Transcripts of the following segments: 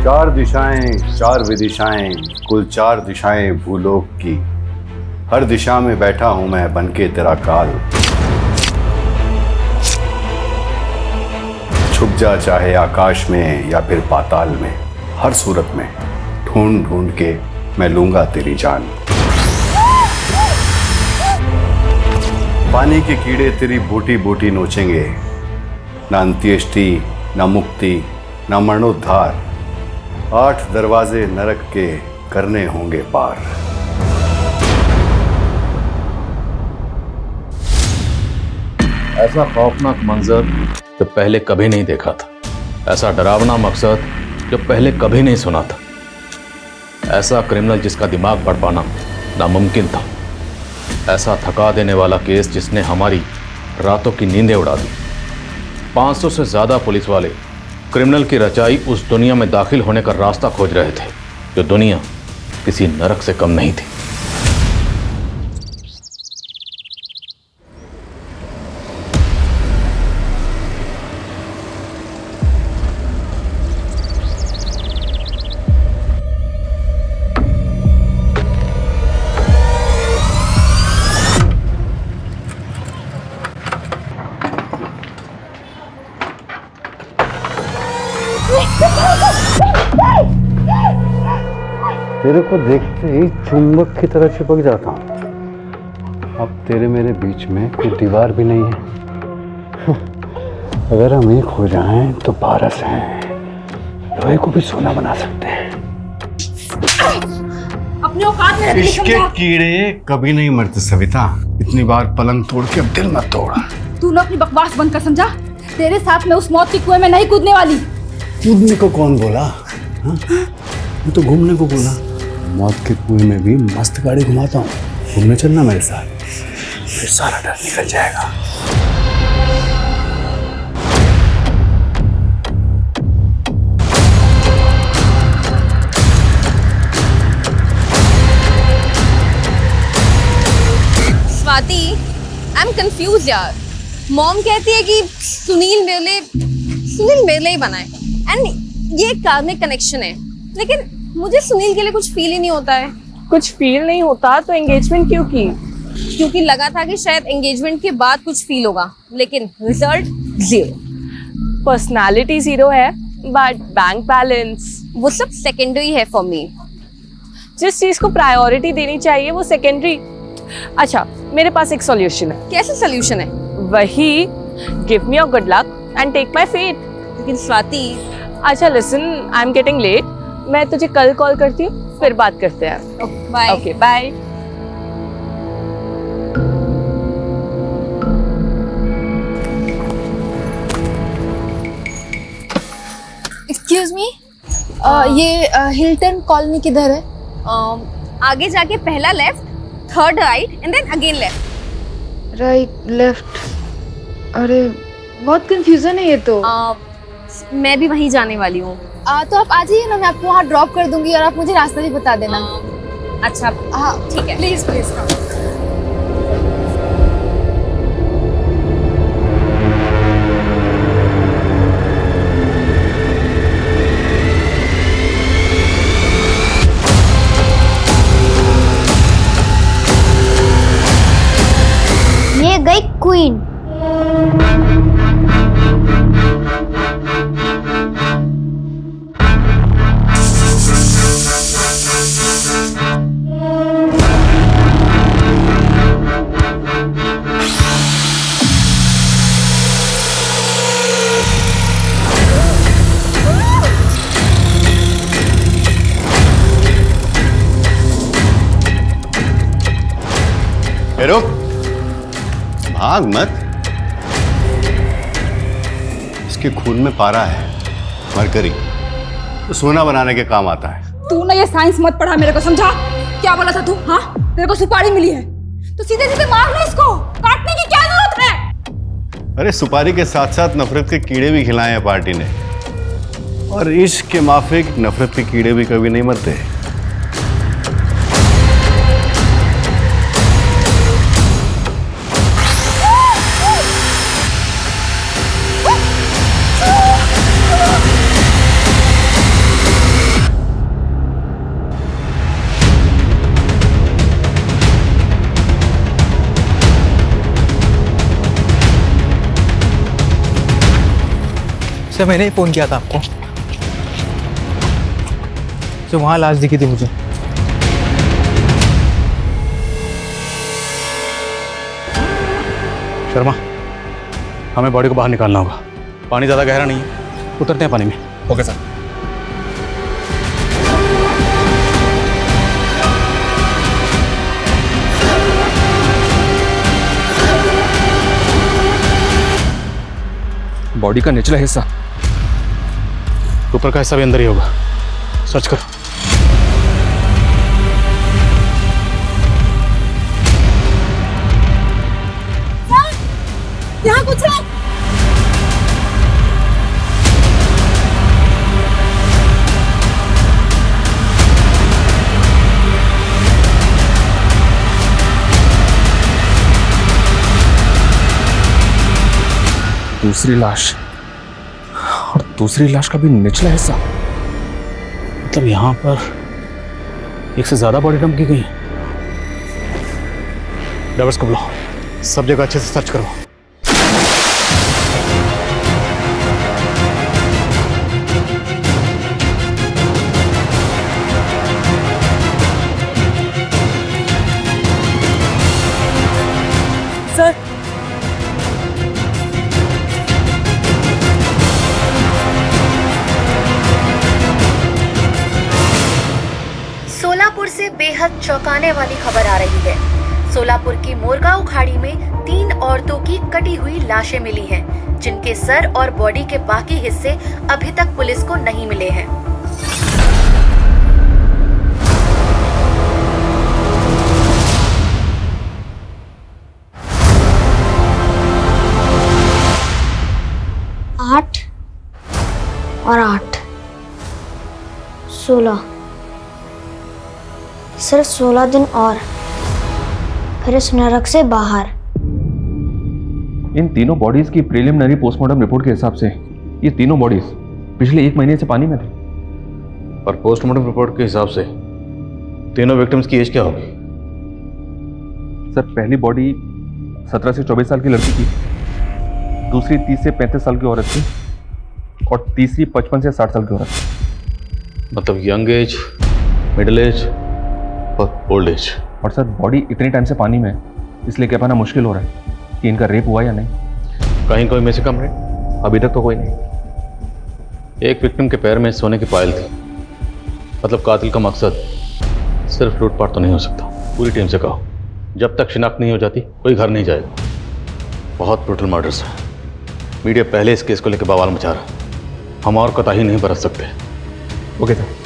चार दिशाएं, चार विदिशाएं, कुल चार दिशाएं भूलोक की। हर दिशा में बैठा हूं मैं बनके तेरा काल। छुप जा चाहे आकाश में या फिर पाताल में, हर सूरत में ढूंढ ढूंढ के मैं लूंगा तेरी जान। पानी के कीड़े तेरी बूटी बूटी नोचेंगे, न अंत्येष्टि, न मुक्ति, न मरणोद्धार। 8 दरवाजे नरक के करने होंगे पार। ऐसा खौफनाक मंजर जो पहले कभी नहीं देखा था, ऐसा डरावना मकसद जो पहले कभी नहीं सुना था, ऐसा क्रिमिनल जिसका दिमाग पढ़ पाना नामुमकिन था, ऐसा थका देने वाला केस जिसने हमारी रातों की नींदें उड़ा दी। 500 से ज्यादा पुलिस वाले क्रिमिनल की रचाई उस दुनिया में दाखिल होने का रास्ता खोज रहे थे, जो दुनिया किसी नरक से कम नहीं थी। तेरे को देखते ही चुंबक की तरह चिपक जाता हूं। अब तेरे मेरे बीच में कोई दीवार भी नहीं है। अगर हम एक हो जाएं तो पारस हैं, लोहे को भी सोना बना सकते हैं। अपने औकात में रहने इश्क के कीड़े कभी नहीं मरते सविता। इतनी बार पलंग तोड़ के अब दिल मत तोड़। तू ना अपनी बकवास बंद कर, समझा? तेरे साथ मैं उस मौत के कुएं में नहीं कूदने वाली। कूदने को कौन बोला? हाँ? मैं तो घूमने को बोला। मौत के कुएं में भी मस्त गाड़ी घुमाता हूँ। घूमने चलना मेरे साथ, फिर सारा डर निकल जाएगा। स्वाति, आई एम कंफ्यूज यार। मॉम कहती है कि सुनील मेरे लिए ही बना है एंड ये कार्मिक कनेक्शन है, लेकिन मुझे सुनील के लिए कुछ फील ही नहीं होता है। कुछ फील नहीं होता तो एंगेजमेंट क्यों की? क्योंकि लगा था कि शायद एंगेजमेंट के बाद कुछ फील होगा, लेकिन रिजल्ट 0। पर्सनालिटी 0 है बट बैंक बैलेंस वो सब सेकेंडरी है फॉर मी। जिस चीज को प्रायोरिटी देनी चाहिए वो सेकेंडरी। अच्छा, मेरे पास एक सॉल्यूशन है। कैसे सोल्यूशन है? वही, give me your good luck and take my faith. लेकिन स्वाति, अच्छा listen, I am getting late. मैं तुझे कल कॉल करती हूँ, फिर बात करते हैं। Bye. Okay bye. Excuse me, ये हिल्टन कॉलोनी किधर है? आगे जाके पहला left, third right and then again left. Right left. अरे बहुत कंफ्यूजन है ये तो। मैं भी वहीं जाने वाली हूँ। तो आप आ जाइए ना, मैं आपको वहाँ ड्रॉप कर दूंगी और आप मुझे रास्ता भी बता देना। अच्छा हाँ ठीक है। Please please. ये गई क्वीन। रुक, भाग मत। इसके खून में पारा है, मरकरी, तो सोना बनाने के काम आता है। तू ना ये साइंस मत पढ़ा मेरे को, समझा? क्या बोला था तू? हाँ, तेरे को सुपारी मिली है तो सीधे सीधे मार ले इसको, काटने की क्या जरूरत है? अरे सुपारी के साथ साथ नफरत के कीड़े भी खिलाए हैं पार्टी ने, और इश्क के माफिक नफरत के कीड़े भी कभी नहीं मरते। सर मैंने ही फ़ोन किया था आपको। तो वहाँ लाश दिखी थी मुझे। शर्मा, हमें बॉडी को बाहर निकालना होगा। पानी ज़्यादा गहरा नहीं है, उतरते हैं पानी में। Okay sir. बॉडी का निचला हिस्सा, ऊपर का हिस्सा भी अंदर ही होगा। सर्च करो। यहाँ कुछ है। दूसरी लाश, और दूसरी लाश का भी निचला हिस्सा। मतलब यहाँ पर एक से ज्यादा बॉडी डंप की गई है। ड्राइवर्स को बुलाओ, सब जगह अच्छे से सर्च करो। सर सोलापुर से बेहद चौंकाने वाली खबर आ रही है। सोलापुर की मोरगांव खाड़ी में 3 औरतों की कटी हुई लाशें मिली हैं, जिनके सर और बॉडी के बाकी हिस्से अभी तक पुलिस को नहीं मिले हैं। आठ और 8 16। सिर्फ 16 दिन और फिर इस नरक से बाहर। इन तीनों बॉडीज की प्रीलिमिनरी पोस्टमार्टम रिपोर्ट के हिसाब से ये तीनों बॉडीज पिछले 1 महीने से पानी में थी। पर पोस्टमार्टम रिपोर्ट के हिसाब से तीनों विक्टिम्स की एज क्या होगी? सर, पहली बॉडी 17 से 24 साल की लड़की थी, दूसरी 30 से 35 साल की औरत थी, और तीसरी 55 से 60 साल की औरत थी। मतलब यंग एज, मिडिल एज और ओल्ड एज। और सर, बॉडी इतने टाइम से पानी में है, इसलिए कह पाना मुश्किल हो रहा है कि इनका रेप हुआ या नहीं। कहीं कोई में से कम रहे? अभी तक तो कोई नहीं। एक विक्टिम के पैर में सोने की पायल थी। मतलब कातिल का मकसद सिर्फ लूटपाट तो नहीं हो सकता। पूरी टीम से कहो, जब तक शिनाख्त नहीं हो जाती कोई घर नहीं जाएगा। बहुत ब्रूटल मर्डर्स है। मीडिया पहले इस केस को लेकर बवाल मचा रहा है। हम और कोताही नहीं बरत सकते। Okay sir.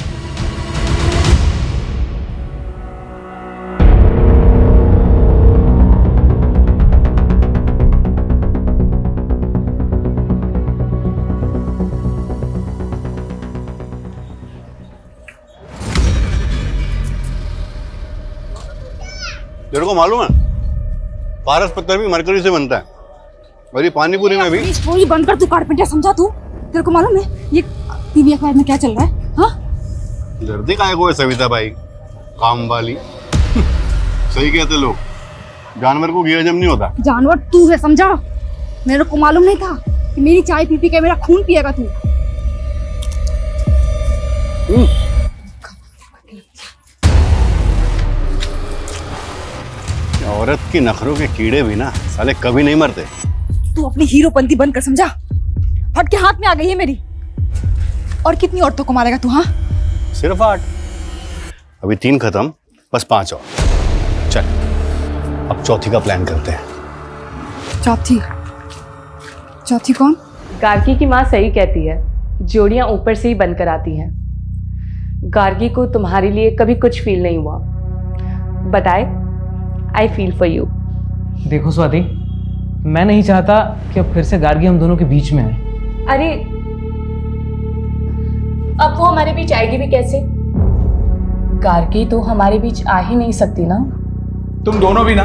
तेरे को मालूम है, पारस पत्थर भी मरकरी से बनता है, और ये पानी पूरी में भी। स्टोरी बंद कर, तू कारपेंटर समझा तू। तेरे को मालूम है ये टीवी अखबार में क्या चल रहा है? हाँ, डरते काहे को है सविता भाई, काम वाली। सही कहते लोग, जानवर को घी हजम नहीं होता। जानवर तू है, समझा? मेरे को मालूम नहीं था कि मेरी चाय पी पी के मेरा खून पिएगा तू। औरत की नखरों के कीड़े भी ना साले कभी नहीं मरते। तू अपनी हीरोपंती बंद कर, समझा? हट के हाथ में आ गई है मेरी। और कितनी औरतों को मारेगा तू? हाँ, सिर्फ 8। अभी 3 खत्म, बस 5 और। चल, अब चौथी का प्लान करते हैं। चौथी? चौथी कौन? गार्गी की माँ सही कहती है, जोड़ियां ऊपर से ही बनकर आती हैं। गार्गी को तुम्हारे लिए कभी कुछ फील नहीं हुआ, but I feel for you. देखो स्वाति, मैं नहीं चाहता कि अब फिर से गार्गी हम दोनों के बीच में आए। अरे अब वो हमारे बीच आएगी भी कैसे? गार्गी तो हमारे बीच आ ही नहीं सकती ना। तुम दोनों भी ना,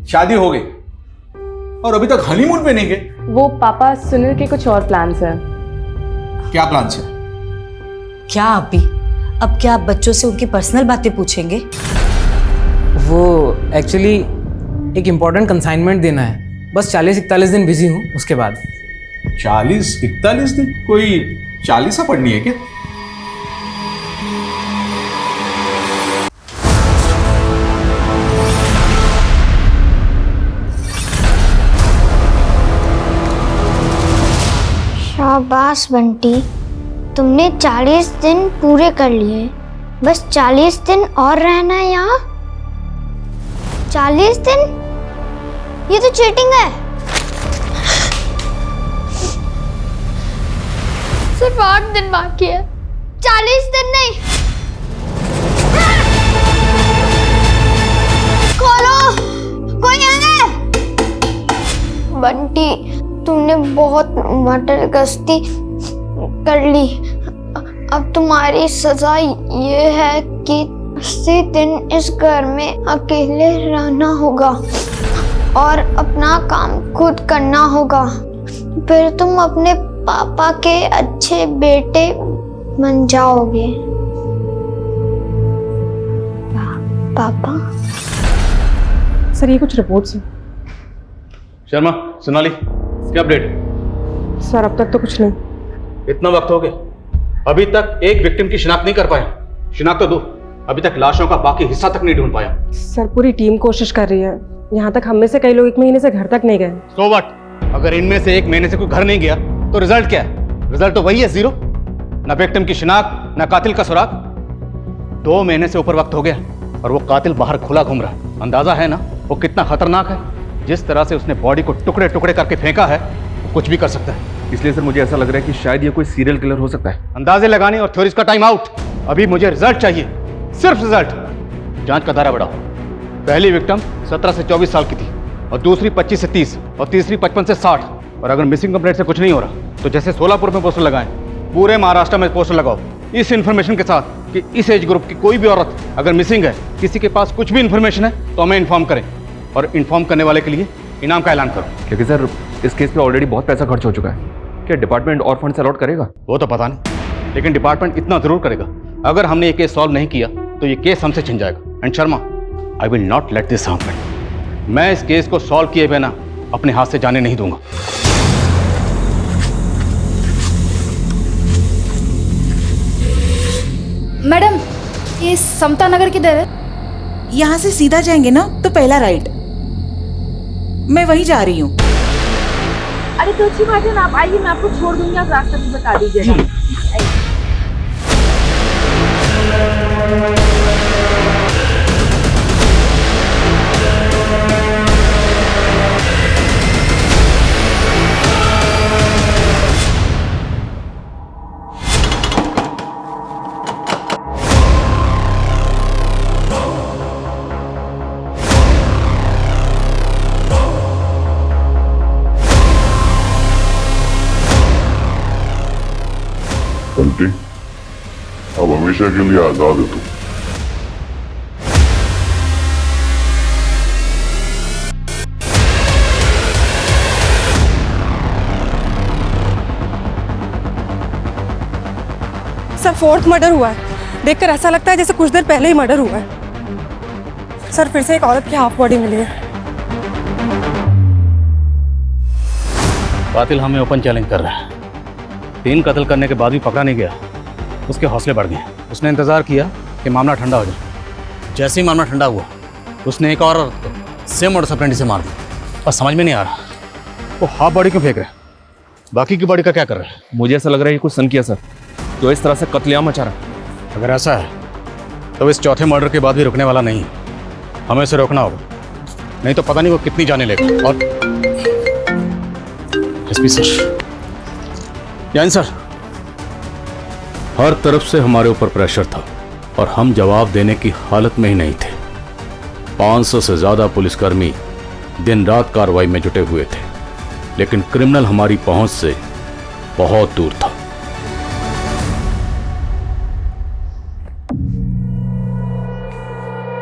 शादी हो गई और अभी तक हनीमून पे नहीं गए। वो पापा सुनील के कुछ और प्लान्स हैं। क्या प्लान्स है? क्या आप भी? अब क्या आप बच्चों से उनकी पर्सनल बातें पूछेंगे? वो एक्चुअली एक इम्पोर्टेंट कंसाइनमेंट देना है, बस 40-41 दिन बिजी हूँ, उसके बाद। 40-41 दिन? कोई चालीसा पढ़नी है क्या? शाबाश बंटी, तुमने 40 दिन पूरे कर लिए। बस 40 दिन और रहना है यहाँ। 40 दिन? ये तो चीटिंग है। सिर्फ 8 दिन बाकी है, 40 दिन नहीं। खोलो, कोई है? बंटी, तुमने बहुत मटर गश्ती कर ली। अब तुम्हारी सजा ये है कि 80 दिन इस घर में अकेले रहना होगा और अपना काम खुद करना होगा। फिर तुम अपने पापा के अच्छे बेटे बन जाओगे। पापा? सर, ये कुछ रिपोर्ट्स हैं। शर्मा, सोनाली, क्या अपडेट? सर, अब तक तो कुछ नहीं। इतना वक्त हो गया, अभी तक एक विक्टिम की शिनाख्त नहीं कर पाए। शिनाख्त तो दो, अभी तक लाशों का बाकी हिस्सा तक नहीं ढूंढ पाया। सर, पूरी टीम कोशिश कर रही है। यहाँ तक हम में से कई लोग 1 महीने से घर तक नहीं गए। So what? अगर इनमें से 1 महीने से कोई घर नहीं गया तो रिजल्ट क्या है? रिजल्ट तो वही है, 0। ना विक्टिम की शिनाख्त, ना कातिल का सुराग। 2 महीने से ऊपर वक्त हो गया और वो कातिल बाहर खुला घूम रहा है। अंदाजा है ना वो कितना खतरनाक है? जिस तरह से उसने बॉडी को टुकड़े टुकड़े करके फेंका है, वो कुछ भी कर सकता है। इसलिए सर मुझे ऐसा लग रहा है कि शायद ये कोई सीरियल किलर हो सकता है। अंदाजे लगाने और थ्योरीज का टाइम आउट। अभी मुझे रिजल्ट चाहिए, सिर्फ रिजल्ट। जांच का दायरा बढ़ाओ। पहली विक्टिम 17 से 24 साल की थी और दूसरी 25 से 30 और तीसरी 55 से 60। और अगर मिसिंग कंप्लेंट से कुछ नहीं हो रहा तो जैसे सोलापुर में पोस्टर लगाएं, पूरे महाराष्ट्र में पोस्टर लगाओ इस इन्फॉर्मेशन के साथ कि इस एज ग्रुप की कोई भी औरत अगर मिसिंग है, किसी के पास कुछ भी इन्फॉर्मेशन है तो हमें इन्फॉर्म करें और इन्फॉर्म करने वाले के लिए इनाम का ऐलान करो। लेकिन सर, इस केस पे ऑलरेडी बहुत पैसा खर्च हो चुका है। क्या डिपार्टमेंट और फंड अलॉट करेगा? वो तो पता नहीं, लेकिन डिपार्टमेंट इतना जरूर करेगा। अगर हमने ये केस सॉल्व नहीं किया तो ये केस हमसे छिन जाएगा। And Sharma, I will not let this happen. मैं इस केस को सॉल्व किए बिना अपने हाथ से जाने नहीं दूंगा। मैडम, ये समता नगर किधर है? यहाँ से सीधा जाएंगे ना तो पहला राइट। मैं वहीं जा रही हूँ। अरे तो अच्छी बात है ना, आप आइए, मैं आपको छोड़ दूंगी, आप रास्ता भी बता दीजिएगा। बंटी, अब हमेशा के लिए आजाद है तू। सर, 4th मर्डर हुआ है। देखकर ऐसा लगता है जैसे कुछ देर पहले ही मर्डर हुआ है। सर, फिर से एक औरत की हाफ बॉडी मिली है। कातिल हमें ओपन चैलेंज कर रहा है। 3 कत्ल करने के बाद भी पकड़ा नहीं गया, उसके हौसले बढ़ गए। उसने इंतजार किया कि मामला ठंडा हो जाए। जैसे ही मामला ठंडा हुआ, उसने एक और औरत को सेम मोडस ऑपरेंडी से मार दिया। और समझ में नहीं आ रहा वो हाफ बॉडी क्यों फेंक रहा है, बाकी की बॉडी का क्या कर रहा है? मुझे ऐसा लग रहा है ये कुछ सन किया सर, तो इस तरह से कत्लेआम मचा रहा है। अगर ऐसा है तो इस चौथे मर्डर के बाद भी रुकने वाला नहीं। हमें इसे रोकना होगा, नहीं तो पता नहीं वो कितनी जाने लेगा। और एसपी सर, यानी सर, हर तरफ से हमारे ऊपर प्रेशर था और हम जवाब देने की हालत में ही नहीं थे। 500 से ज्यादा पुलिसकर्मी दिन रात कार्रवाई में जुटे हुए थे, लेकिन क्रिमिनल हमारी पहुंच से बहुत दूर था।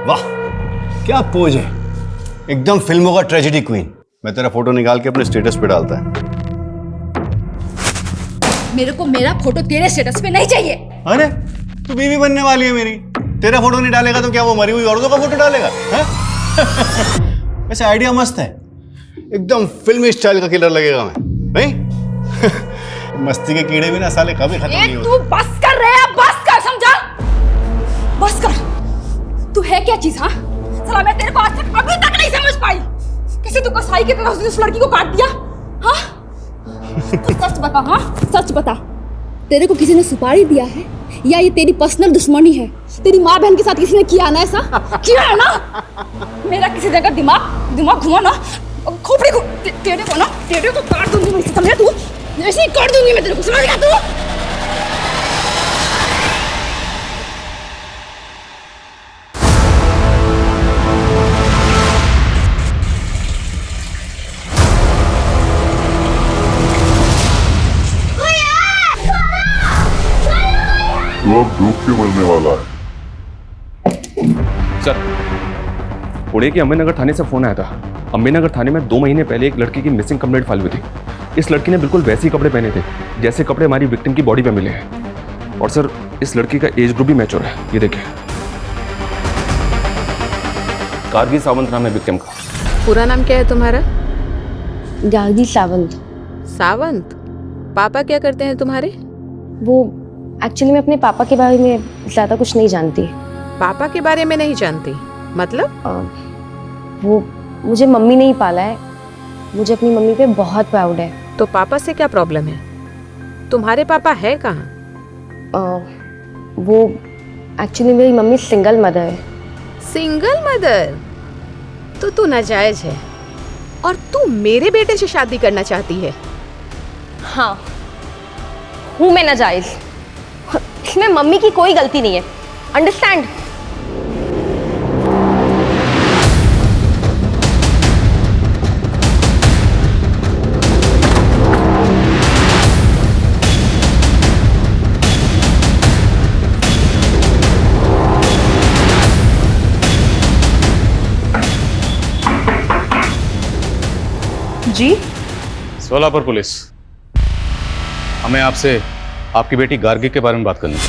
वाह, क्या पोज है, एकदम फिल्मों का ट्रेजेडी क्वीन। मैं तेरा फोटो निकाल के अपने स्टेटस पे डालता है। मेरे को मेरा फोटो तेरे स्टेटस पे नहीं चाहिए। अरे, तू बीवी बनने वाली है मेरी, तेरा फोटो नहीं डालेगा तो क्या वो मरी हुई औरतों का फोटो डालेगा? वैसे आइडिया मस्त है, एकदम फिल्मी स्टाइल का किलर लगेगा मैं, नहीं? मस्ती के कीड़े भी ना साले कभी खत्म नहीं होते। तू बस कर रहे हैं, बस कर, समझा? बस कर। तू है क्या चीज? हाँ साला, मैं तेरे को आज तक अभी तक नहीं समझ पाई। किसी तू कसाई की तरह उस लड़की को काट दिया? हाँ तो सच बता, हाँ सच बता, तेरे को किसी ने सुपारी दिया है या ये तेरी पर्सनल दुश्मनी है? तेरी माँ बहन के साथ किसी ने किया ना ऐसा? किया है ना? मेरा किसी जगह दिमाग घुमा ना, खोपड़ी को तेरे को काट दूंगी मैं, समझा तू? ऐसे ही काट दूंगी मैं तेरे को, समझ गया तू? तू अब डूब के मरने वाला है। सर, पुणे के अम्बेनगर थाने से फोन आया था। अम्बेनगर थाने में 2 महीने पहले एक लड़की की मिसिंग कंप्लेंट फाइल हुई थी। इस लड़की ने बिल्कुल वैसे ही कपड़े पहने थे जैसे कपड़े हमारी विक्टिम की बॉडी पे मिले हैं। और सर, इस लड़की का एज ग्रुप भी मैच हो रहा है, ये देखिए। गार्गी सावंत नाम है विक्टिम का। पूरा नाम क्या है तुम्हारा? गार्गी सावंत। सावंत? पापा क्या करते हैं तुम्हारे? वो एक्चुअली मैं अपने पापा के बारे में ज़्यादा कुछ नहीं जानती। पापा के बारे में नहीं जानती मतलब? वो मुझे मम्मी ने ही पाला है, मुझे अपनी मम्मी पे बहुत प्राउड है। तो पापा से क्या प्रॉब्लम है? तुम्हारे पापा है कहाँ? वो एक्चुअली मेरी मम्मी सिंगल मदर है। Single mother? तो तू नाजायज है और तू मेरे बेटे से शादी करना चाहती है? हाँ हूँ मैं नाजायज, इसमें मम्मी की कोई गलती नहीं है, अंडरस्टैंड? जी? सोलापुर पुलिस, हमें आपसे आपकी बेटी गार्गी के बारे में बात करनी है।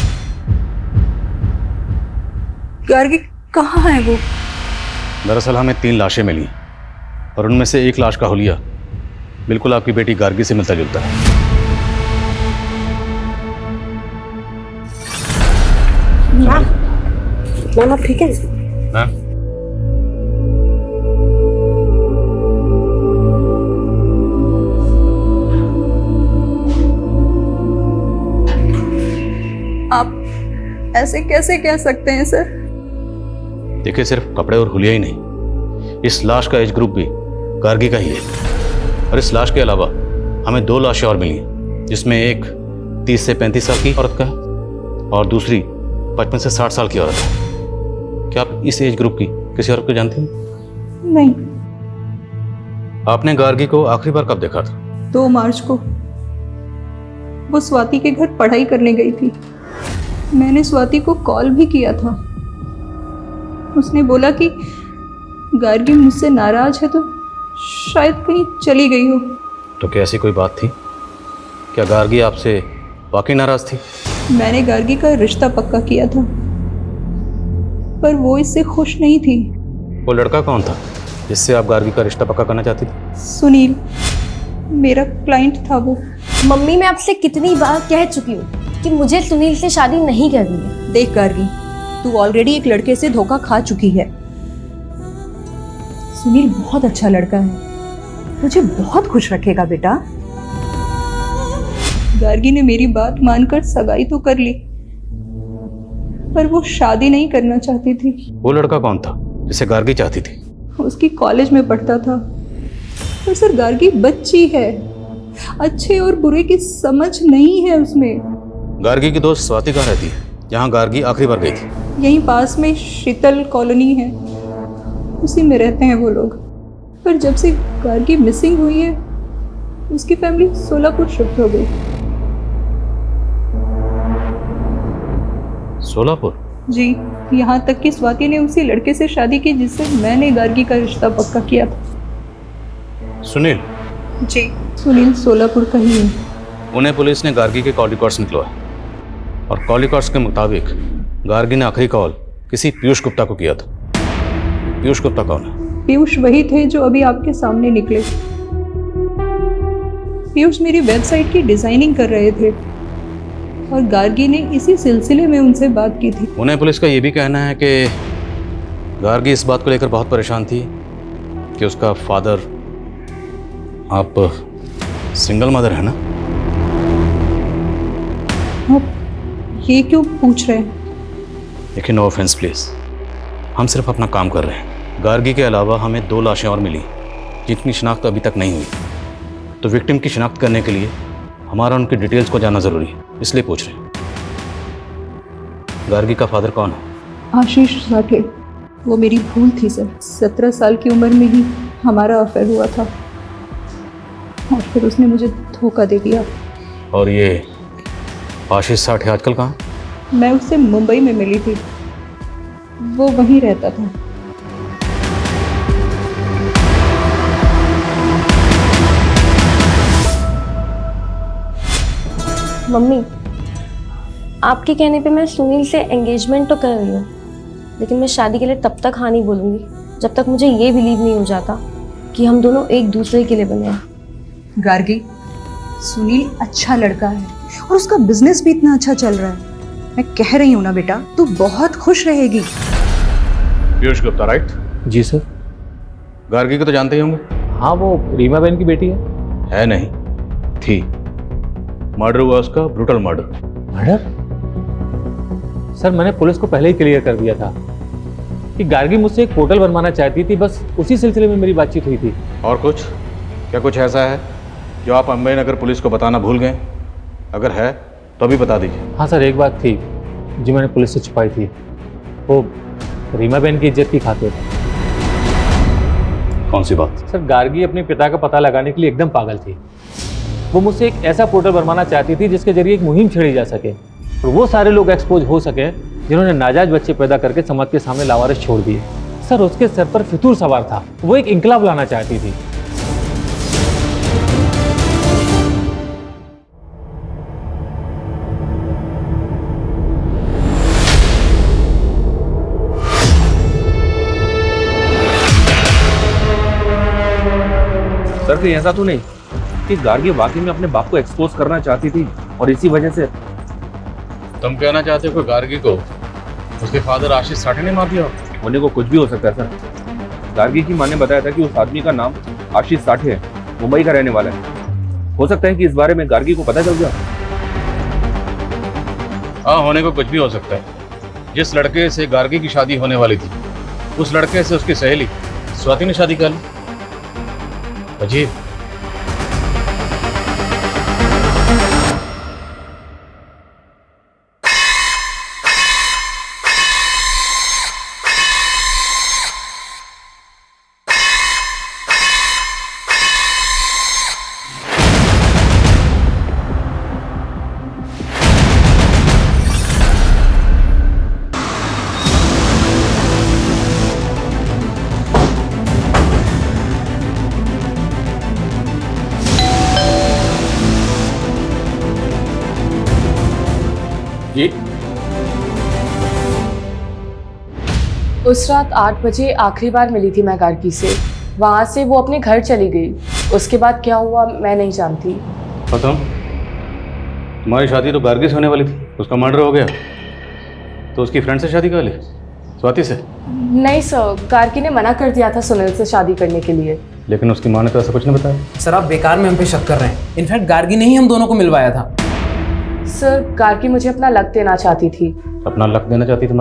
गार्गी कहाँ है वो? दरअसल हमें 3 लाशें मिली और उनमें से एक लाश का हुलिया बिल्कुल आपकी बेटी गार्गी से मिलता जुलता है। मैम आप ठीक है? मैम, आप ऐसे कैसे कह सकते हैं सर? देखिए, सिर्फ कपड़े और हुलिया ही नहीं, इस लाश का एज ग्रुप भी गार्गी का ही है। और इस लाश के अलावा हमें 2 लाशें और मिली हैं, जिसमें एक 30 से 35 साल की औरत का है और दूसरी 55 से 60 साल की औरत है। क्या आप इस एज ग्रुप की किसी औरत को जानती हैं? नहीं। आपने गार्गी को आखिरी बार कब देखा था? 2 मार्च को। वो स्वाति के घर पढ़ाई करने गई थी। मैंने स्वाति को कॉल भी किया था। उसने बोला कि गार्गी मुझसे नाराज है तो शायद कहीं चली गई हो। तो क्या ऐसी कोई बात थी? क्या गार्गी आपसे वाकई नाराज थी? मैंने गार्गी का रिश्ता पक्का किया था पर वो इससे खुश नहीं थी। वो लड़का कौन था जिससे आप गार्गी का रिश्ता पक्का करना चाहती थी? सुनील, मेरा क्लाइंट था वो। मम्मी, मैं आपसे कितनी बार कह चुकी हूँ कि मुझे सुनील से शादी नहीं करनी है। देख गार्गी, तू ऑलरेडी एक लड़के से धोखा खा चुकी है। सुनील बहुत अच्छा लड़का है, तुझे बहुत खुश रखेगा बेटा। गार्गी ने मेरी बात मानकर सगाई तो कर ली पर वो शादी नहीं करना चाहती थी। वो लड़का कौन था जिसे गार्गी चाहती थी? उसकी कॉलेज में पढ़ता था। पर सर, गार्गी बच्ची है, अच्छे और बुरे की समझ नहीं है उसमें। गार्गी की दोस्त स्वाति कहाँ रहती है जहाँ गार्गी आखिरी बार गई थी? यहीं पास में शीतल कॉलोनी है, उसी में रहते हैं वो लोग। पर जब से गार्गी मिसिंग हुई है उसकी फैमिली सोलापुर शिफ्ट हो गई। सोलापुर? जी, यहाँ तक कि स्वाति ने उसी लड़के से शादी की जिससे मैंने गार्गी का रिश्ता पक्का किया था। सुनील? जी, सुनील सोलापुर का ही है। उन्हें पुलिस ने गार्गी के कॉल रिकॉर्ड्स निकलवाए और कॉल रिकॉर्ड्स के मुताबिक गार्गी ने आखिरी कॉल किसी पीयूष गुप्ता को किया था। पीयूष गुप्ता कौन है? पीयूष वही थे जो अभी आपके सामने निकले। पीयूष मेरी वेबसाइट की डिजाइनिंग कर रहे थे और गार्गी ने इसी सिलसिले में उनसे बात की थी। उन्हें पुलिस का ये भी कहना है कि गार्गी इस बात को लेकर बहुत परेशान थी कि उसका फादर, आप सिंगल मदर है ना? आप ये क्यों पूछ रहे हैं? देखिए, नो ऑफेंस प्लीज, हम सिर्फ अपना काम कर रहे हैं। गार्गी के अलावा हमें 2 लाशें और मिली जिनकी शिनाख्त अभी तक नहीं हुई, तो विक्टिम की शिनाख्त करने के लिए हमारा उनकी डिटेल्स को जानना जरूरी है, इसलिए पूछ रहे हैं। गार्गी का फादर कौन है? आशीष साठे। वो मेरी भूल थी सर। 17 साल की उम्र में ही हमारा अफेयर हुआ था और फिर उसने मुझे धोखा दे दिया। और ये आशीष साठे आजकल कहाँ? मैं उससे मुंबई में मिली थी, वो वहीं रहता था। मम्मी, आपके कहने पे मैं सुनील से एंगेजमेंट तो कर रही हूँ, लेकिन मैं शादी के लिए तब तक हाँ नहीं बोलूँगी जब तक मुझे ये बिलीव नहीं हो जाता कि हम दोनों एक दूसरे के लिए बने हैं। गार्गी, सुनील अच्छा लड़का है और उसका बिजनेस भी इतना अच्छा चल रहा है। मैं कह रही हूँ ना बेटा, तू बहुत खुश रहेगी। पीयूष गुप्ता, राइट? जी सर। गार्गी को तो जानते ही होंगे। हाँ, वो रीमा बहन की बेटी है नहीं, थी। मर्डर हुआ उसका, ब्रूटल मर्डर। मर्डर? सर, मैंने पुलिस को पहले ही क्लियर कर दिया था कि गार्गी मुझसे एक पोर्टल बनवाना चाहती थी, बस उसी सिलसिले में मेरी बातचीत हुई थी। और कुछ? क्या कुछ ऐसा है जो आप अंबेनगर पुलिस को बताना भूल गए? अगर है तो अभी बता दीजिए। हाँ सर, एक बात थी जो मैंने पुलिस से छुपाई थी, वो रीमा बहन की इज्जत की खातिर। कौन सी बात? सर, गार्गी अपने पिता का पता लगाने के लिए एकदम पागल थी। वो मुझसे एक ऐसा पोर्टल बनवाना चाहती थी जिसके जरिए एक मुहिम छेड़ी जा सके और वो सारे लोग एक्सपोज हो सके जिन्होंने नाजायज बच्चे पैदा करके समाज के सामने लावारिस छोड़ दिए। सर, उसके सर पर फितूर सवार था, वो एक इंकलाब लाना चाहती थी। सर, कहीं ऐसा तो नहीं कि गार्गी वाकई में अपने बाप को एक्सपोज करना चाहती थी और इसी वजह से? तुम कहना चाहते हो कि गार्गी को उसके फादर आशीष साठे ने मार दिया? होने को कुछ भी हो सकता है सर। गार्गी की मां ने बताया था कि उस आदमी का नाम आशीष साठे है, मुंबई का रहने वाला है। हो सकता है कि इस बारे में गार्गी को पता चल गया। हाँ, होने को कुछ भी हो सकता है। जिस लड़के से गार्गी की शादी होने वाली थी, उस लड़के से उसकी सहेली स्वाति ने शादी कर ली। अजीब। जी? उस रात 8 बजे आखिरी बार मिली थी मैं गार्गी से। वहां से वो अपने घर चली गई। उसके बाद क्या हुआ मैं नहीं जानती। खत्म? तुम्हारी शादी तो गार्गी से होने वाली थी, उसका मर्डर हो गया, तो उसकी फ्रेंड से शादी कर ली? स्वाति से? नहीं सर, गार्गी ने मना कर दिया था सुनील से शादी करने के लिए। लेकिन उसकी माँ ने तो ऐसा कुछ नहीं बताया। सर, आप बेकार में हम पे शक कर रहे हैं। इनफैक्ट गार्गी ने ही हम दोनों को मिलवाया था। सर, गार्गी मुझे अपना लक देना चाहती थी। अपना लक देना चाहती थी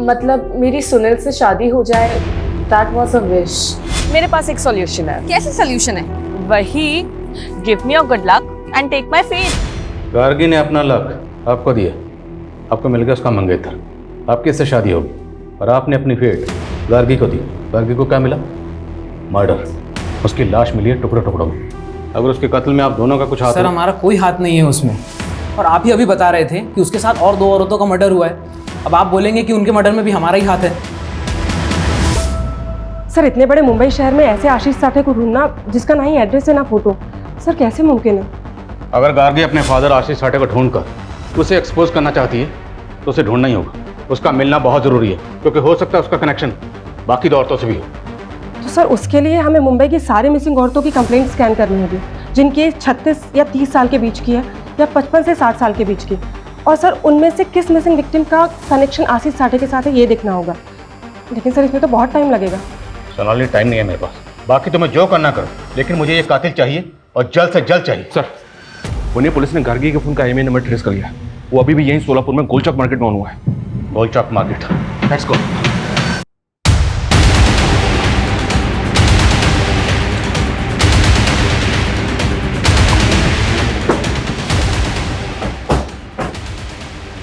मतलब मेरी सुनील से शादी हो जाए। That was a wish. मेरे पास एक सॉल्यूशन है। कैसे सॉल्यूशन है? वही, give me your good luck and take my faith. Gargi ने अपना लक आपको दिया, आपको मिल गया उसका मंगेतर, आपकी इससे शादी होगी, और आपने अपनी फेट गार्गी को दी। गार्गी को क्या मिला? मर्डर। उसकी लाश मिली है टुकड़ों टुकड़ों में। अगर उसके कत्ल में आप दोनों का कुछ हाथ? सर, हमारा कोई हाथ नहीं है उसमें, और आप ही अभी बता रहे थे कि उसके साथ और 2 औरतों का मर्डर हुआ है। अब आप बोलेंगे कि उनके मर्डर में भी हमारा ही हाथ है। सर, इतने बड़े मुंबई शहर में ऐसे आशीष साठे को ढूंढना जिसका ना ही एड्रेस है ना फोटो, सर कैसे मुमकिन है? अगर गार्गी अपने फादर आशीष साठे को ढूंढकर उसे एक्सपोज करना चाहती है तो उसे ढूंढना ही होगा। उसका मिलना बहुत जरूरी है, क्योंकि हो सकता है उसका कनेक्शन बाकी 2 औरतों से भी हो। तो सर, उसके लिए हमें मुंबई की सारी मिसिंग औरतों की कंप्लेंट स्कैन करनी होगी, जिनकी 36 या 30 साल के बीच की है या 55 से 60 साल के बीच की। और सर उनमें से किस मिसिंग विक्टिम का कनेक्शन आशीष साठे के साथ है ये देखना होगा। लेकिन सर इसमें तो बहुत टाइम लगेगा। सोनाली टाइम नहीं है मेरे पास, बाकी तुम्हें जो करना करो, लेकिन मुझे ये कातिल चाहिए और जल्द से जल्द चाहिए। सर पुणे पुलिस ने गार्गी के फोन का IMEI नंबर ट्रेस कर लिया। वो अभी भी यहीं सोलापुर में गोलचौक मार्केट में ऑन हुआ है। गोलचौक मार्केट, लेट्स गो।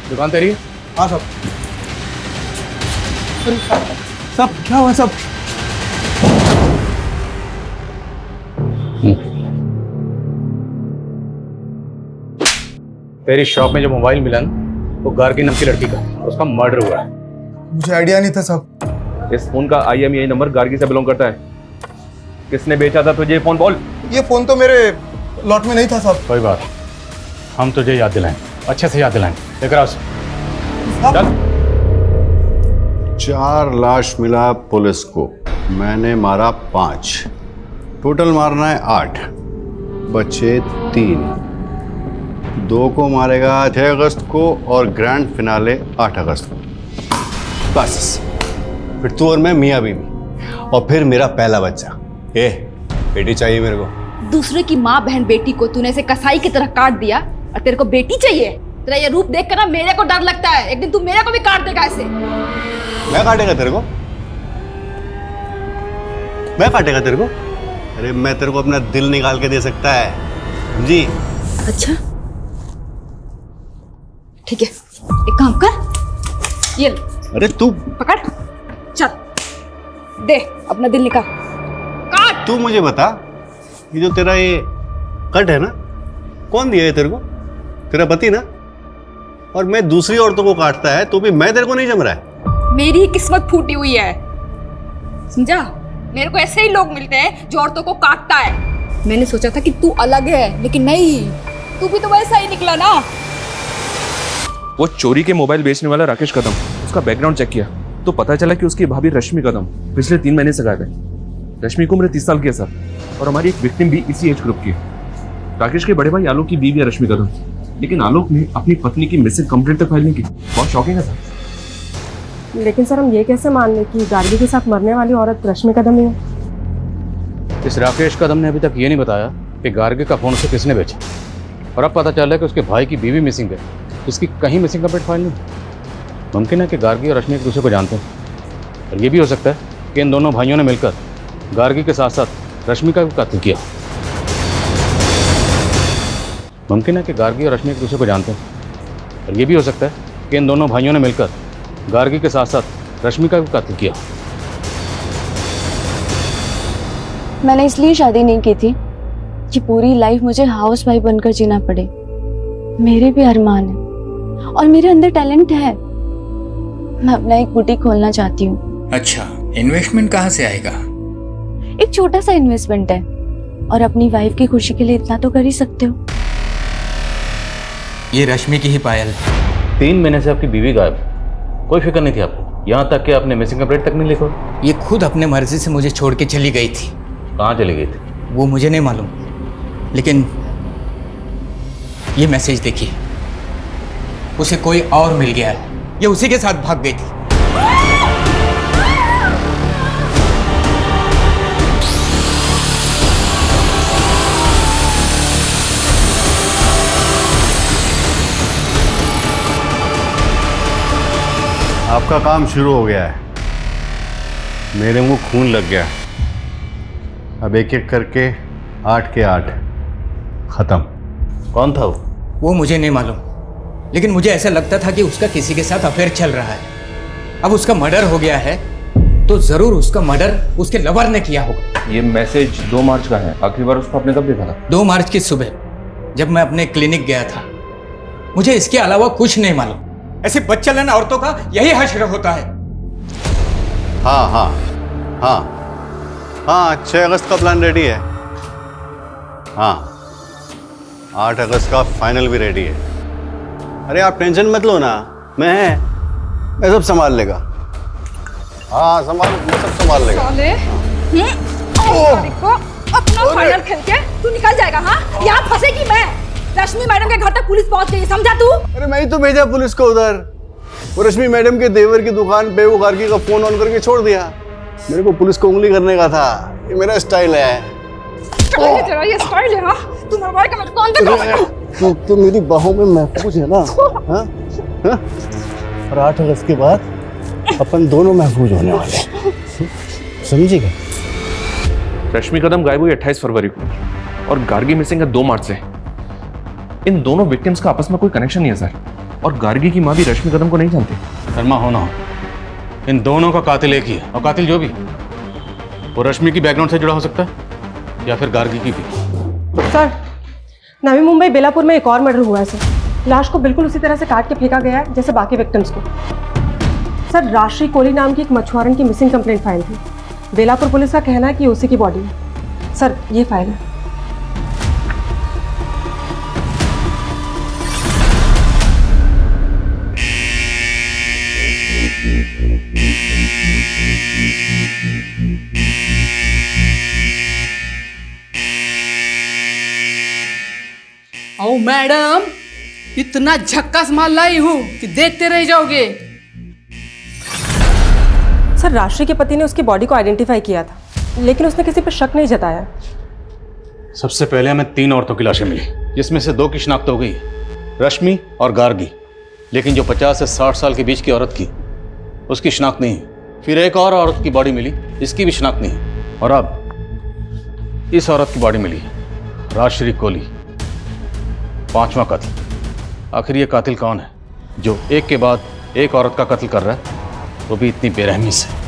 दुकान तेरी है? हाँ सब। सब क्या हुआ सब? तेरी शॉप में जो मोबाइल मिला ना, वो गार्गी नाम की लड़की का, उसका मर्डर हुआ है। मुझे आइडिया नहीं था सब। इस फोन का IMEI नंबर गार्गी से बिलोंग करता है। किसने बेचा था तुझे ये फोन बोल? ये फोन तो मेरे लॉट में नहीं था सब। कोई बात, हम तुझे याद दिलाएं, अच्छे से याद दिलाएं। लेकर आओ। 4 लाश मिला पुलिस को, मैंने मारा 5, टोटल मारना है 8, बचे 3। 2 को मारेगा 6 अगस्त को और ग्रैंड फिनाले 8 अगस्त को। बस फिर तू और मैं मियाँ बीवी, और फिर मेरा पहला बच्चा। बेटी चाहिए मेरे को। दूसरे की माँ बहन बेटी को तूने ऐसे कसाई की तरह काट दिया और तेरे को बेटी चाहिए। तेरा ये रूप देख कर ना मेरे को डर लगता है, एक दिन तू मेरे को भी काट देगा ऐसे। मैं काटेगा तेरे को? मैं काटेगा तेरे को? अरे मैं तेरे को अपना दिल निकाल के दे सकता है, समझी? अच्छा ठीक है, एक काम कर, ये ले। अरे तू पकड़, चल दे अपना दिल निकाल, काट। तू मुझे बता, ये जो तेरा ये कट है ना, कौन दिया है तेरे को? तेरा पति ना? और मैं दूसरी औरतों को काटता है तो भी मैं तेरे को नहीं जम रहा है। मेरी ही किस्मत फूटी हुई है, समझा? मेरे को ऐसे ही लोग मिलते हैं जो औरतों को काटता है। मैंने सोचा था कि तू अलग है, लेकिन नहीं, तू भी तो वैसा ही निकला ना। वो चोरी के मोबाइल बेचने वाला राकेश कदम, उसका बैकग्राउंड चेक किया तो पता चला कि उसकी भाभी रश्मि कदम पिछले 3 महीने से गायब है। रश्मि की उम्र 30 साल की है सर, और हमारी एक विक्टिम भी इसी एज ग्रुप की है। राकेश के बड़े भाई आलोक की बीवी है रश्मि कदम, लेकिन आलोक ने अपनी पत्नी की मिसिंग कंप्लेंट तक फाइल नहीं की। बहुत शॉकिंग है सर। लेकिन सर हम ये कैसे मान लें कि गार्गी के साथ मरने वाली औरत रश्मि कदम ही है? इस राकेश कदम ने अभी तक ये नहीं बताया कि गार्गी का फोन उसे किसने बेचा, और अब पता चला कि उसके भाई की बीवी मिसिंग है, इसकी कहीं मिसिंग कंप्लेंट फाइल नहीं। मुमकिन है कि गार्गी और रश्मि एक दूसरे को जानते हैं, और ये भी हो सकता है कि इन दोनों भाइयों ने मिलकर गार्गी के साथ साथ रश्मि का भी कत्ल किया। मुमकिन है कि गार्गी और रश्मि एक दूसरे को जानते हैं, और ये भी हो सकता है कि इन दोनों भाइयों ने मिलकर गार्गी के साथ साथ रश्मि का भी कत्ल किया। मैंने इसलिए शादी नहीं की थी कि पूरी लाइफ मुझे हाउस वाइफ बनकर जीना पड़े। मेरे भी अरमान है और मेरे अंदर टैलेंट है। मैं अपना एक बुटीक खोलना चाहती हूँ। अच्छा, इन्वेस्टमेंट कहाँ से आएगा? एक छोटा सा इन्वेस्टमेंट है, और अपनी वाइफ की खुशी के लिए इतना तो कर ही सकते हो। ये रश्मि की ही पायल है। 3 महीने से आपकी बीवी गायब, कोई फिक्र नहीं थी आपको, यहाँ तक कि आपने मिसिंग कंप्लेंट तक नहीं लिखा। ये खुद अपने मर्जी से मुझे छोड़ के चली गई थी। कहाँ चली गई थी? वो मुझे नहीं मालूम, लेकिन ये मैसेज देखिए, उसे कोई और मिल गया है, ये उसी के साथ भाग गई थी। आपका काम शुरू हो गया है, मेरे मुंह खून लग गया। अब एक एक करके 8 के 8 खत्म। कौन था वो? वो मुझे नहीं मालूम, लेकिन मुझे ऐसा लगता था कि उसका किसी के साथ अफेयर चल रहा है। अब उसका मर्डर हो गया है तो जरूर उसका मर्डर उसके लवर ने किया होगा। ये मैसेज 2 मार्च का है। आखिरी बार उसको आपने कब देखा था? 2 मार्च की सुबह, जब मैं अपने क्लिनिक गया था। मुझे इसके अलावा कुछ नहीं मालूम। ऐसे बच्चालन औरतों का यही हश्र होता है। हाँ हाँ हाँ हाँ, 6 अगस्त का प्लान रेडी है। हाँ, 8 अगस्त का फाइनल भी रेडी है। अरे आप टेंशन मत लो ना, मैं सब संभाल लेगा। हाँ संभाल, मैं सब संभाल लेगा। देखो अपना फाइनल खेल के तू निकल जाएगा। हाँ, यहाँ फंसेगी मैं। रश्मि मैडम के घर तक पुलिस पहुंच गई, समझा तू? अरे मैं ही तो भेजा पुलिस को उधर। वो रश्मि मैडम के देवर की दुकान पे वो गार्गी का फोन ऑन करके छोड़ दिया। मेरे को पुलिस को उंगली करने का था, ये मेरा स्टाइल है। तेरा ये स्टाइल है? हाँ, तू मरवाएगा मैं कौन देखा? तो मेरी बाहों में महफूज है ना। हाँ? हाँ? और 8 अगस्त के बाद अपन दोनों महफूज होने वाले हैं, समझी क्या? रश्मि कदम गायब हुई 28 फरवरी को और गार्गी मिसिंग है 2 मार्च से। इन दोनों विक्टिम्स का आपस में कोई कनेक्शन नहीं है सर, और गार्गी की माँ भी रश्मि कदम को नहीं जानती। शर्मा हो ना हो, इन दोनों का कातिल एक ही है, और कातिल जो भी वो रश्मि की बैकग्राउंड से जुड़ा हो सकता है या फिर गार्गी की भी। सर, नवी मुंबई बेलापुर में एक और मर्डर हुआ है सर। लाश को बिल्कुल उसी तरह से काट के फेंका गया है जैसे बाकी विक्टिम्स को। सर, राशि कोहली नाम की एक मछुआरन की मिसिंग कंप्लेंट फाइल थी। बेलापुर पुलिस का कहना है कि उसी की बॉडी है। सर, ये फाइल है। ओ मैडम, इतना झक्कास माल लाई हूँ कि देखते रह जाओगे। सर, राशि के पति ने उसकी बॉडी को आइडेंटिफाई किया था, लेकिन उसने किसी पर शक नहीं जताया। सबसे पहले हमें 3 औरतों की लाशें मिली, जिसमें से 2 की शिनाख्त हो गई, रश्मि और गार्गी। लेकिन जो 50 से 60 साल के बीच की औरत की, उसकी शिनाख्त नहीं है। फिर एक और औरत की बॉडी मिली, इसकी भी शिनाख्त नहीं है। और अब इस औरत की बॉडी मिली, राजश्री कोहली, 5वां कत्ल। आखिर ये कातिल कौन है जो एक के बाद एक औरत का कत्ल कर रहा है, वो भी इतनी बेरहमी से?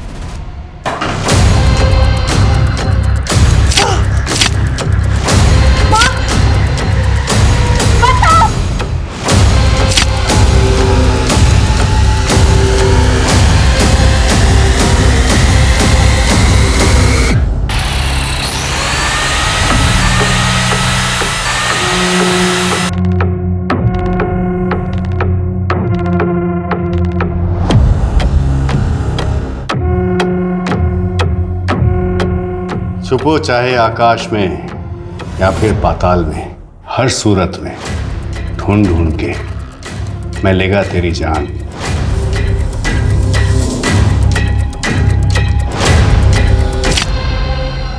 छुपो चाहे आकाश में या फिर पाताल में, हर सूरत में ढूंढ ढूंढ के मैं लेगा तेरी जान।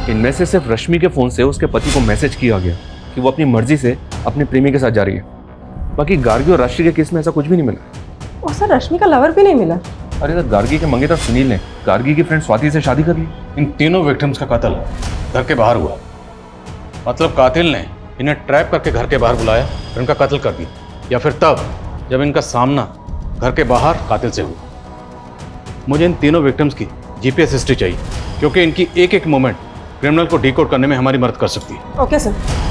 इनमें से सिर्फ रश्मि के फोन से उसके पति को मैसेज किया गया कि वो अपनी मर्जी से अपने प्रेमी के साथ जा रही है। बाकी गार्गी और राशि के केस में ऐसा कुछ भी नहीं मिला। और सर, रश्मि का लवर भी नहीं मिला। अरे सर, गार्गी के मंगेतर सुनील ने गार्गी की फ्रेंड स्वाति से शादी कर ली। इन तीनों विक्टिम्स का कत्ल घर के बाहर हुआ। मतलब कातिल ने इन्हें ट्रैप करके घर के बाहर बुलाया और इनका कत्ल कर दिया, या फिर तब जब इनका सामना घर के बाहर कातिल से हुआ। मुझे इन तीनों विक्टिम्स की जीपीएस हिस्ट्री चाहिए, क्योंकि इनकी एक एक मोमेंट क्रिमिनल को डिकोड करने में हमारी मदद कर सकती है। Okay sir.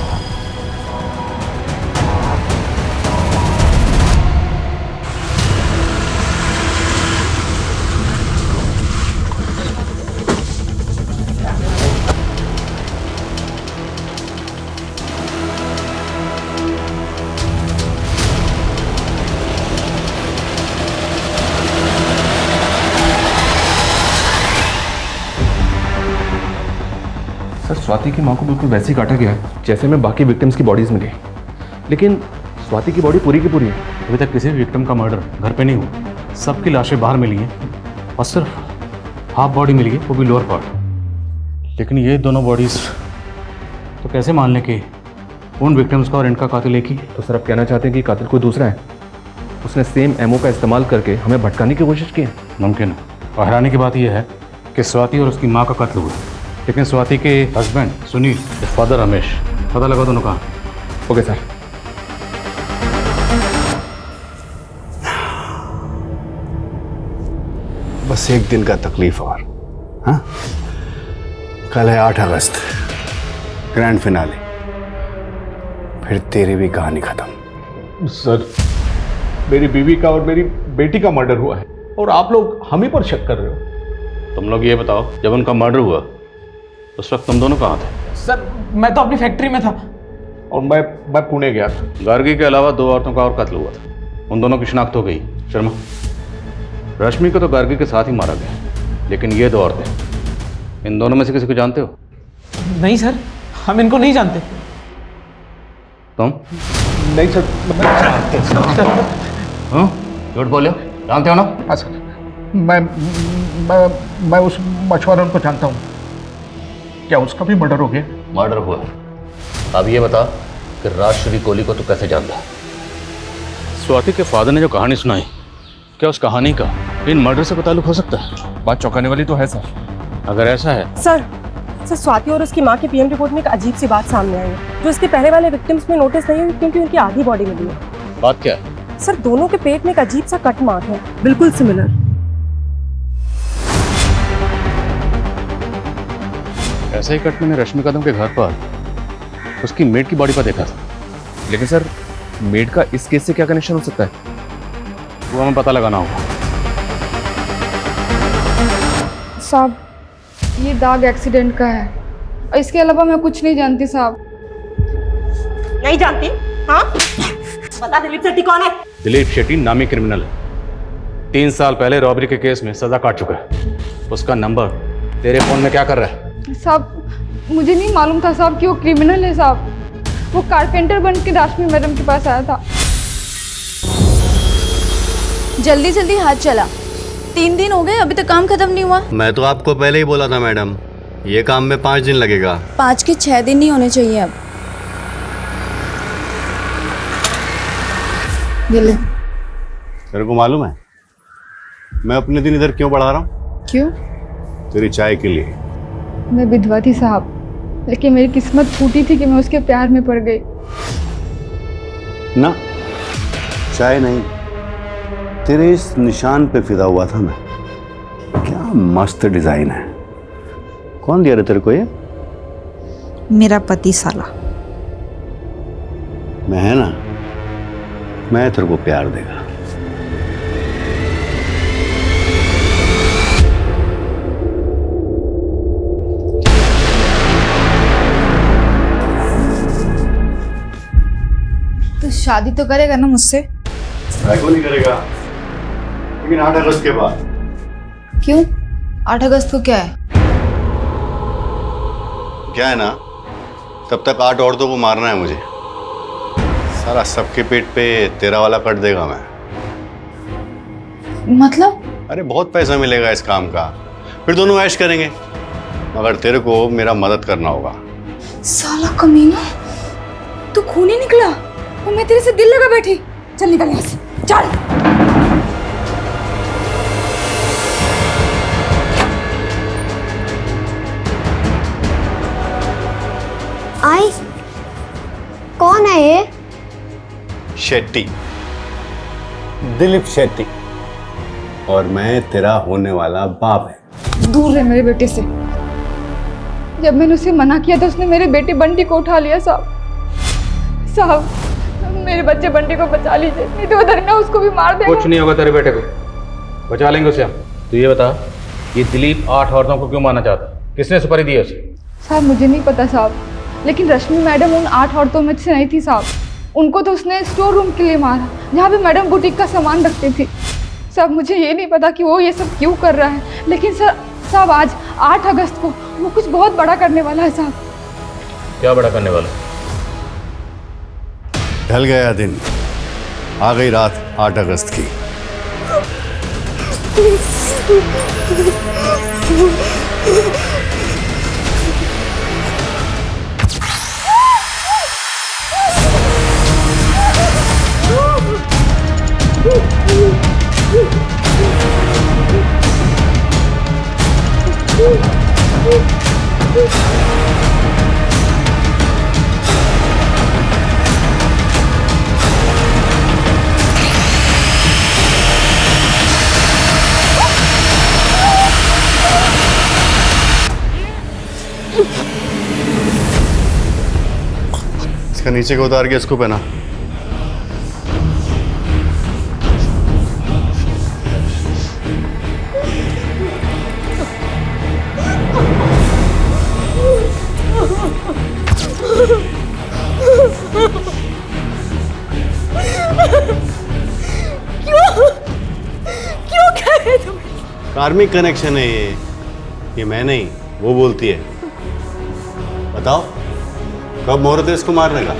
सर, स्वाति की माँ को बिल्कुल वैसे ही काटा गया है जैसे में बाकी विक्टिम्स की बॉडीज मिली, लेकिन स्वाति की बॉडी पूरी की पूरी है। अभी तक किसी भी विक्टिम का मर्डर घर पे नहीं हुआ। सबकी लाशें बाहर मिली हैं और सिर्फ हाफ बॉडी मिली है, वो भी लोअर पार्ट। लेकिन ये दोनों बॉडीज तो कैसे मान लें कि उन विक्टिम्स का और इनका कातिल एक ही? तो सर, आप कहना चाहते हैं कि कातिल कोई दूसरा है? उसने सेम एमओ का इस्तेमाल करके हमें भटकाने की कोशिश की है? मुमकिन है। और हैरानी की बात यह है कि स्वाति और उसकी माँ का कत्ल हुआ, लेकिन स्वाति के हस्बैंड सुनील, फादर रमेश, पता लगा दोनों कहाँ? Okay sir. बस एक दिन का तकलीफ और। हाँ, कल है 8 अगस्त, ग्रैंड फिनाले, फिर तेरी भी कहानी खत्म। सर, मेरी बीवी का और मेरी बेटी का मर्डर हुआ है और आप लोग हम ही पर शक कर रहे हो। तुम लोग ये बताओ, जब उनका मर्डर हुआ उस वक्त तुम दोनों कहाँ थे? सर, मैं तो अपनी फैक्ट्री में था और मैं पुणे गया था। गार्गी के अलावा 2 औरतों का और कत्ल हुआ था, उन दोनों की शिनाख्त हो गई। शर्मा, रश्मि को तो गार्गी के साथ ही मारा गया, लेकिन ये 2 औरतें, इन दोनों में से किसी को जानते हो? नहीं सर। हम इनको नहीं जानते। तुम? नहीं सर। झूठ बोले, जानते हो ना? हाँ सर, मैं उस मछुआरन को जानता हूँ। क्या उसका भी मर्डर हो गया? मर्डर हुआ। अब ये बता कि राजश्री कोहली को तू कैसे जानता? स्वाति के फादर ने जो कहानी सुनाई, क्या उस कहानी का इन मर्डर से ताल्लुक हो सकता है? बात चौंकाने वाली तो है सर। अगर ऐसा है सर स्वाति और उसकी माँ की पीएम रिपोर्ट में एक अजीब सी बात सामने आई है जो इसके पहले वाले विक्टिम्स में नोटिस नहीं हुई, क्योंकि उनकी आधी बॉडी मिली है। बात क्या है? सर दोनों के पेट में एक अजीब सा कट मार्क है, बिल्कुल सिमिलर। ऐसा ही कट मैंने रश्मि कदम के घर पर उसकी मेड की बॉडी पर देखा था। लेकिन सर मेड का इस केस से क्या कनेक्शन हो सकता है? वो हमें पता लगाना होगा। साहब ये दाग एक्सीडेंट का है और इसके अलावा मैं कुछ नहीं जानती साहब। नहीं जानती? हाँ बता दिलीप शेट्टी कौन है? दिलीप शेट्टी नामी क्रिमिनल है। 3 साल पहले रॉबरी के केस में सजा काट चुका है। उसका नंबर तेरे फोन में क्या कर रहा है? साहब मुझे नहीं मालूम था साहब कि वो क्रिमिनल है साहब। वो कारपेंटर बन के रश्मि मैडम के पास आया था। जल्दी जल्दी हाथ चला, 3 दिन हो गए अभी तक काम खत्म नहीं हुआ। मैं तो आपको पहले ही बोला था मैडम, ये काम में 5 दिन लगेगा। 5 के 6 दिन नहीं होने चाहिए अब। ये ले। तेरे को मालूम है मैं अपने दिन इधर क्यों बढ़ा रहा हूँ? क्यों? तेरी चाय के लिए। मैं विधवा थी साहब, लेकिन मेरी किस्मत फूटी थी कि मैं उसके प्यार में पड़ गई। ना चाय नहीं, तेरे इस निशान पे फिदा हुआ था मैं। क्या मस्त डिजाइन है। कौन दिया रे तेरे को ये? मेरा पति साला। मैं है ना, मैं तेरे को प्यार देगा। तो शादी तो करेगा ना मुझसे? क्यों नहीं करेगा, लेकिन 8 अगस्त के बाद। क्यों? 8 अगस्त को क्या है? क्या है ना, तब तक 8 औरतों को मारना है मुझे। सारा सबके पेट पे तेरा वाला कट देगा मैं। मतलब? अरे बहुत पैसा मिलेगा इस काम का, फिर दोनों ऐश करेंगे, मगर तेरे को मेरा मदद करना होगा। साला कमीना, तू खूनी निकला और मैं तेरे से दिल लगा बैठी। चल निकल यहाँ से, चल। आई कौन है ये? शेट्टी, दिलीप शेट्टी, और मैं तेरा होने वाला बाप है। दूर रहे मेरे बेटे से। जब मैंने उसे मना किया तो उसने मेरे बेटे बंटी को उठा लिया साहब। साहब मेरे बच्चे बंटी को बचा लीजिए, नहीं तो उधर ना उसको भी मार देगा। कुछ नहीं होगा तेरे बेटे को, बचा लेंगे उसे हम। तो ये बता, ये दिलीप 8 औरतों को क्यों मारना चाहता? किसने सुपारी दी है उसे? साहब मुझे नहीं पता साहब, लेकिन रश्मि मैडम उन 8 औरतों में से नहीं थी साहब। उनको तो उसने स्टोर रूम के लिए मारा, जहाँ पे मैडम बुटीक का सामान रखती थी। साहब मुझे ये नहीं पता कि वो ये सब क्यों कर रहा है, लेकिन साहब आज 8 अगस्त को वो कुछ बहुत बड़ा करने वाला है साहब। क्या बड़ा करने वाला? ढल गया दिन, आ गई रात 8 अगस्त की। इसका नीचे को उतार के इसको पहना। क्यों कह रहे तुम? कार्मिक कनेक्शन है ये मैं नहीं, वो बोलती है। बताओ कब मुहूर्त है इसको मारने का?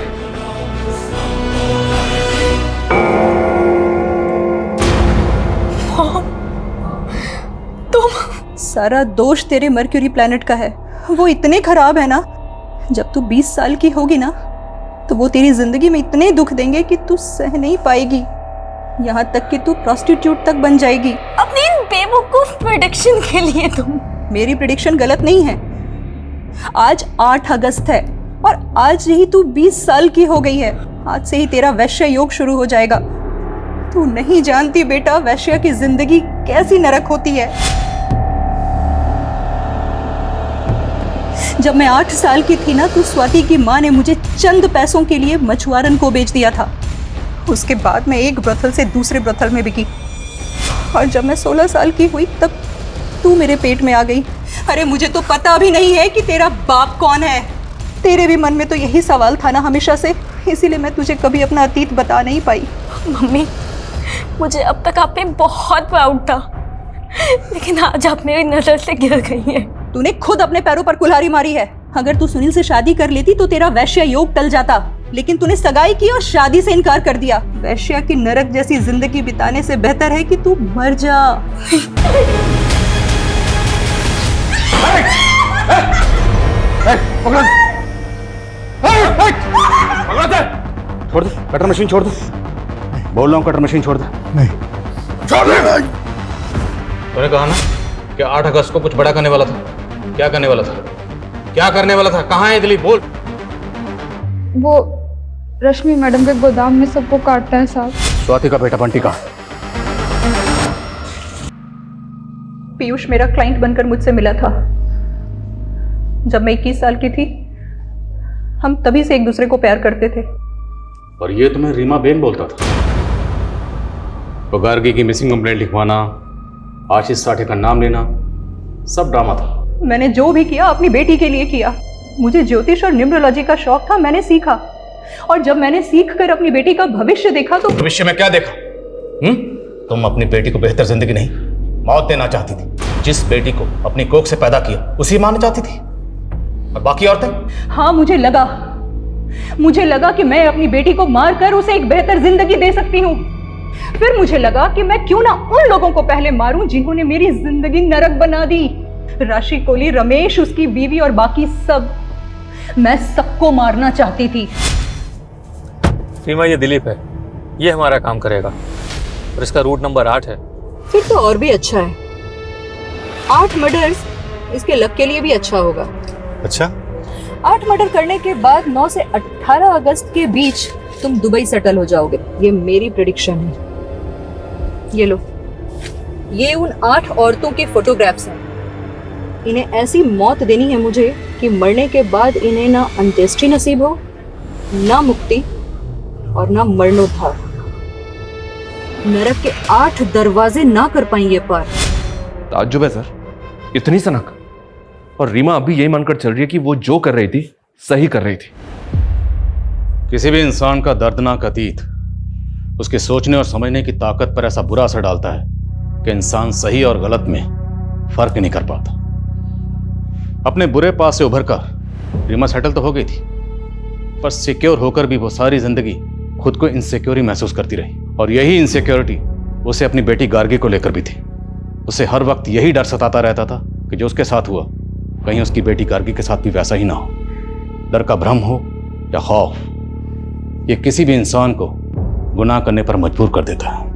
तुम सारा दोष तेरे मर्क्यूरी प्लैनेट का है। वो इतने खराब है ना, जब तू 20 साल की होगी ना तो वो तेरी जिंदगी में इतने दुख देंगे कि तू सह नहीं पाएगी। यहाँ तक कि तू प्रोस्टिट्यूट तक बन जाएगी। अपनी इन बेवकूफ प्रेडिक्शन के लिए तुम। मेरी प्रेडिक्शन गलत नहीं है। आज 8 अगस्त है और आज ही तू 20 साल की हो गई है। आज से ही तेरा वैश्य योग शुरू हो जाएगा। तू नहीं जानती बेटा, वैश्य की जिंदगी कैसी नरक होती है। जब मैं 8 साल की थी ना, तो स्वाति की माँ ने मुझे चंद पैसों के लिए मछुआरन को बेच दिया था। उसके बाद मैं एक ब्रथल से दूसरे ब्रथल में बिकी और जब मैं 16 साल की हुई तब तू मेरे पेट में आ गई। अरे मुझे तो पता भी नहीं है कि तेरा बाप कौन है। तेरे भी मन में तो यही सवाल था ना हमेशा से, इसीलिए मैं तुझे कभी अपना अतीत बता नहीं पाई। मम्मी, मुझे अब तक आप पे बहुत प्राउड था, लेकिन आज आप मेरी नजर से गिर गई हैं। तूने खुद अपने पैरों पर कुल्हाड़ी मारी है। अगर तू सुनील से शादी कर लेती तो तेरा वैश्य योग टल जाता, लेकिन तूने सगाई की और शादी से इनकार कर दिया। वैश्य की नरक जैसी जिंदगी बिताने से बेहतर है कि तू मर जा। छोड़ दो कटर मशीन, छोड़ दो। बोल रहा हूँ कटर मशीन छोड़ दो। नहीं छोड़ दे। तूने कहा ना कि 8 अगस्त को कुछ बड़ा करने वाला था। क्या करने वाला था? क्या करने वाला था? कहाँ है दिलीप? बोल। वो रश्मि मैडम के गोदाम में सबको काटता है साहब। स्वाति का बेटा बंटी कहाँ? पीयूष मेरा क्लाइंट बनकर मुझसे मिला था जब मैं 21 साल की थी। हम तभी से एक दूसरे को प्यार करते थे। और ये तुम्हें रीमा बेन बोलता था? तो गार्गी की मिसिंग कंप्लेंट लिखवाना, आशीष साठे का नाम लेना, सब ड्रामा था। मैंने जो भी किया अपनी बेटी के लिए किया। मुझे ज्योतिष और न्यूमरोलॉजी का शौक था, मैंने सीखा। और जब मैंने सीख कर अपनी बेटी का भविष्य देखा तो भविष्य में क्या देखा? तुम अपनी बेटी को बेहतर जिंदगी नहीं, मौत देना चाहती थी। जिस बेटी को अपनी कोख से पैदा किया उसी मानना चाहती थी। और बाकी औरतें? हाँ, मुझे लगा कि मैं अपनी बेटी को मारकर उसे एक बेहतर जिंदगी दे सकती हूँ। फिर मुझे लगा कि मैं क्यों ना उन लोगों को पहले मारूं जिन्होंने मेरी जिंदगी नरक बना दी। राशि, कोली, रमेश, उसकी बीवी और बाकी सब। मैं सबको मारना चाहती थी। सीमा, ये दिलीप है, ये हमारा काम करेगा और इसका रूट नंबर 8 है। फिर तो और भी अच्छा है। 8 मर्डर्स इसके लक के लिए भी अच्छा होगा। अच्छा, 8 मर्डर करने के बाद 9 से 18 अगस्त के बीच तुम दुबई सेटल हो जाओगे। ये मेरी प्रेडिक्शन है। ये लो, ये उन 8 औरतों के फोटोग्राफ्स हैं। इन्हें ऐसी मौत देनी है मुझे कि मरने के बाद इन्हें ना अंत्येष्टि नसीब हो, ना मुक्ति और ना मरणोद्धार। नरक के 8 दरवाजे ना कर पाएंगे पार। ताज्जुब है सर, इतनी सनक। और रीमा अभी यही मानकर चल रही है कि वो जो कर रही थी सही कर रही थी। किसी भी इंसान का दर्दनाक अतीत उसके सोचने और समझने की ताकत पर ऐसा बुरा असर डालता है कि इंसान सही और गलत में फर्क नहीं कर पाता। अपने बुरे पास से उभरकर रीमा सेटल तो हो गई थी, पर सिक्योर होकर भी वो सारी जिंदगी खुद को इनसिक्योर महसूस करती रही। और यही इनसिक्योरिटी उसे अपनी बेटी गार्गी को लेकर भी थी। उसे हर वक्त यही डर सताता रहता था कि जो उसके साथ हुआ कहीं उसकी बेटी गार्गी के साथ भी वैसा ही ना हो। डर का भ्रम हो या खौफ, ये किसी भी इंसान को गुनाह करने पर मजबूर कर देता है।